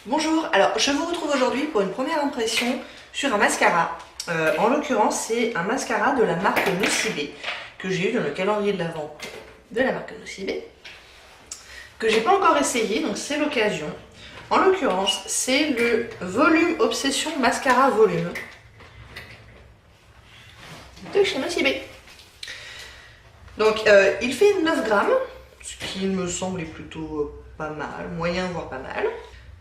Bonjour, alors je vous retrouve aujourd'hui pour une première impression sur un mascara. En l'occurrence, c'est un mascara de la marque Nocibé que j'ai eu dans le calendrier de l'Avent de la marque Nocibé, que j'ai pas encore essayé, donc c'est l'occasion. En l'occurrence, c'est le Volume Obsession Mascara Volume de chez Nocibé. Donc il fait 9 grammes, ce qui me semble plutôt pas mal, moyen voire pas mal.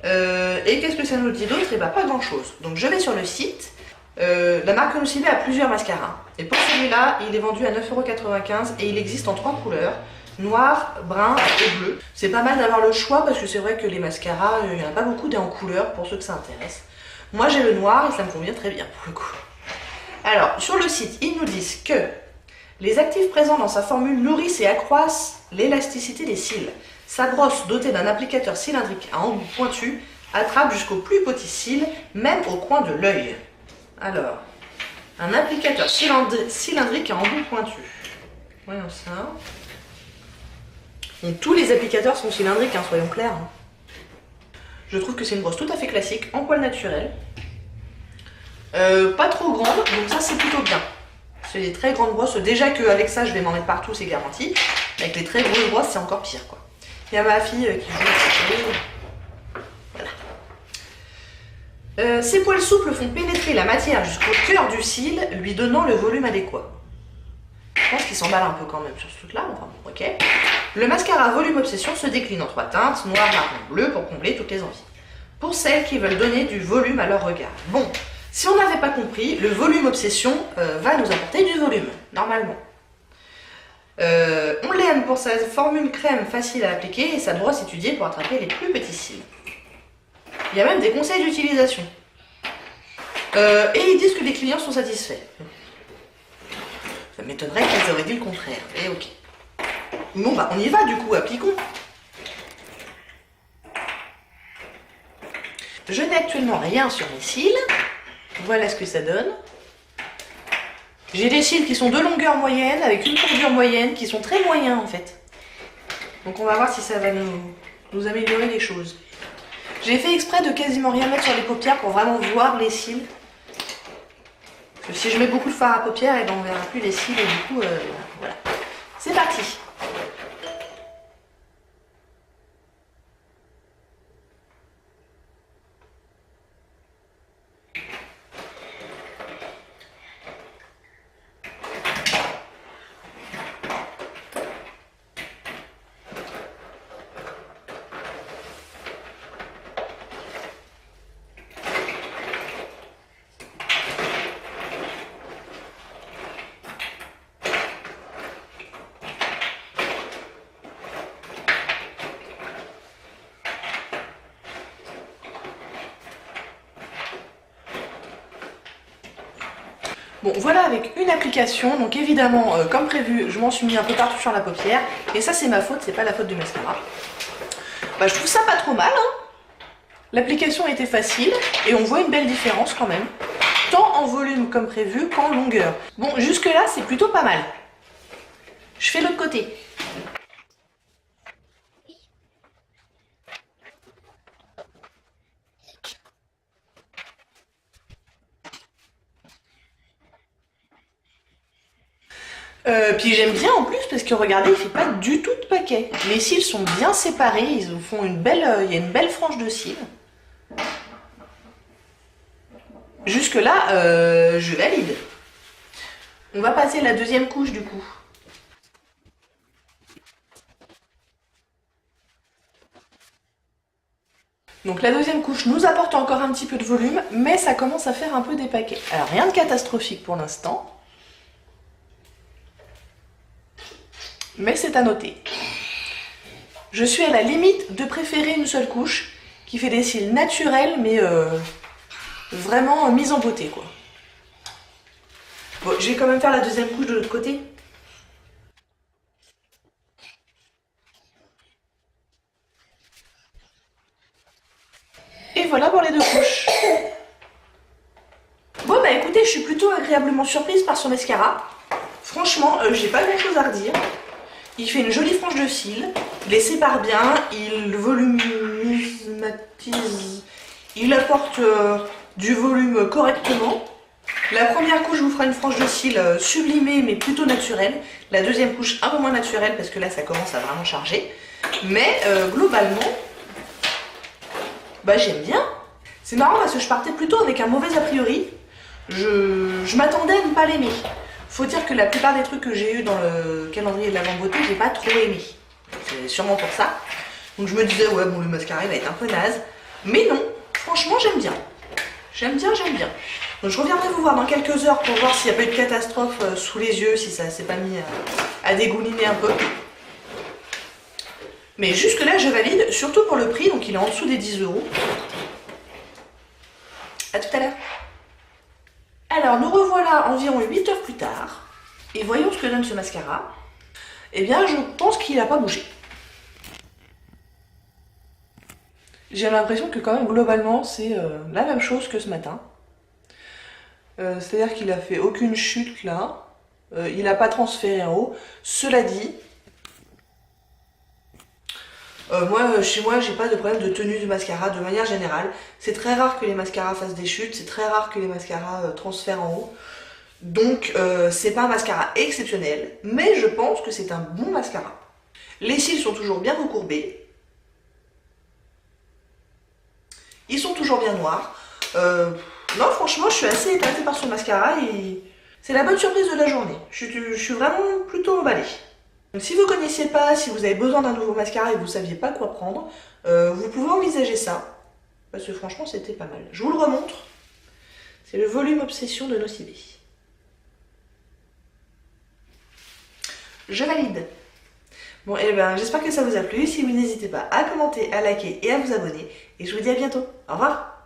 Et qu'est-ce que ça nous dit d'autre? Et bah pas grand chose. Donc je vais sur le site. La marque Nocibé a plusieurs mascaras. Et pour celui-là, il est vendu à 9,95 € et il existe en 3 couleurs. Noir, brun et bleu. C'est pas mal d'avoir le choix parce que c'est vrai que les mascaras, il n'y en a pas beaucoup des en couleur pour ceux que ça intéresse. Moi j'ai le noir et ça me convient très bien pour le coup. Alors sur le site, ils nous disent que les actifs présents dans sa formule nourrissent et accroissent l'élasticité des cils. Sa brosse dotée d'un applicateur cylindrique à embout pointu attrape jusqu'au plus petit cil, même au coin de l'œil. Alors, un applicateur cylindrique à embout pointu. Voyons ça. Donc, tous les applicateurs sont cylindriques, hein, soyons clairs. Hein. Je trouve que c'est une brosse tout à fait classique, en poil naturel. Pas trop grande, donc ça c'est plutôt bien. C'est des très grandes brosses. Déjà qu'avec ça je vais m'en mettre partout, c'est garanti. Avec les très grosses brosses, c'est encore pire quoi. Il y a ma fille qui joue. Voilà. Ces poils souples font pénétrer la matière jusqu'au cœur du cil, lui donnant le volume adéquat. Je pense qu'il s'emballe un peu quand même sur ce truc-là. Enfin bon, ok. Le mascara Volume Obsession se décline en 3 teintes, noir, marron, bleu, pour combler toutes les envies. Pour celles qui veulent donner du volume à leur regard. Bon, si on n'avait pas compris, le Volume Obsession va nous apporter du volume, normalement. On l'aime pour sa formule crème facile à appliquer et sa brosse étudiée pour attraper les plus petits cils. Il y a même des conseils d'utilisation. Et ils disent que les clients sont satisfaits. Ça m'étonnerait qu'ils auraient dit le contraire. Et ok. Bon bah on y va du coup, appliquons. Je n'ai actuellement rien sur mes cils. Voilà ce que ça donne. J'ai des cils qui sont de longueur moyenne, avec une courbure moyenne, qui sont très moyens en fait. Donc on va voir si ça va nous améliorer les choses. J'ai fait exprès de quasiment rien mettre sur les paupières pour vraiment voir les cils. Parce que si je mets beaucoup de fard à paupières, on ne verra plus les cils et du coup, voilà. C'est parti. Bon, voilà avec une application, donc évidemment, comme prévu, je m'en suis mis un peu partout sur la paupière, et ça c'est ma faute, c'est pas la faute du mascara. Bah, je trouve ça pas trop mal, hein. L'application était facile, et on voit une belle différence quand même, tant en volume comme prévu qu'en longueur. Bon, jusque là c'est plutôt pas mal. Je fais l'autre côté. Puis j'aime bien en plus parce que regardez, il fait pas du tout de paquet. Les cils sont bien séparés, ils font une belle, il y a une belle frange de cils. Jusque là, je valide. On va passer à la deuxième couche du coup. Donc la deuxième couche nous apporte encore un petit peu de volume, mais ça commence à faire un peu des paquets. Alors rien de catastrophique pour l'instant. Mais c'est à noter. Je suis à la limite de préférer une seule couche qui fait des cils naturels mais vraiment mise en beauté quoi. Bon, je vais quand même faire la deuxième couche de l'autre côté. Et voilà pour les deux couches. Bon bah écoutez, je suis plutôt agréablement surprise par ce mascara. Franchement, j'ai pas grand chose à redire. Il fait une jolie frange de cils, il les sépare bien, il volumise il apporte du volume correctement. La première couche vous fera une frange de cils sublimée mais plutôt naturelle. La deuxième couche un peu moins naturelle parce que là ça commence à vraiment charger. Mais globalement, bah j'aime bien. C'est marrant parce que je partais plutôt avec un mauvais a priori. Je m'attendais à ne pas l'aimer. Faut dire que la plupart des trucs que j'ai eu dans le calendrier de l'Avent beauté, j'ai pas trop aimé. C'est sûrement pour ça. Donc je me disais ouais bon le mascara il va être un peu naze. Mais non, franchement j'aime bien. J'aime bien. Donc je reviendrai vous voir dans quelques heures pour voir s'il n'y a pas eu de catastrophe sous les yeux, si ça s'est pas mis à dégouliner un peu. Mais jusque là je valide, surtout pour le prix, donc il est en dessous des 10 €. A tout à l'heure. Alors nous revoilà environ 8 heures plus tard. Et voyons ce que donne ce mascara. Eh bien je pense qu'il n'a pas bougé. J'ai l'impression que quand même globalement c'est la même chose que ce matin. C'est-à-dire qu'il a fait aucune chute là. Il n'a pas transféré en haut. Cela dit, chez moi, j'ai pas de problème de tenue du mascara de manière générale. C'est très rare que les mascaras fassent des chutes, c'est très rare que les mascaras transfèrent en haut. Donc, c'est pas un mascara exceptionnel, mais je pense que c'est un bon mascara. Les cils sont toujours bien recourbés. Ils sont toujours bien noirs. Non, franchement, je suis assez épatée par ce mascara et c'est la bonne surprise de la journée. Je suis vraiment plutôt emballée. Donc si vous ne connaissiez pas, si vous avez besoin d'un nouveau mascara et que vous ne saviez pas quoi prendre, vous pouvez envisager ça. Parce que franchement, c'était pas mal. Je vous le remontre. C'est le volume Obsession de Nocibé. Je valide. Bon, et ben j'espère que ça vous a plu. Si oui, n'hésitez pas à commenter, à liker et à vous abonner. Et je vous dis à bientôt. Au revoir.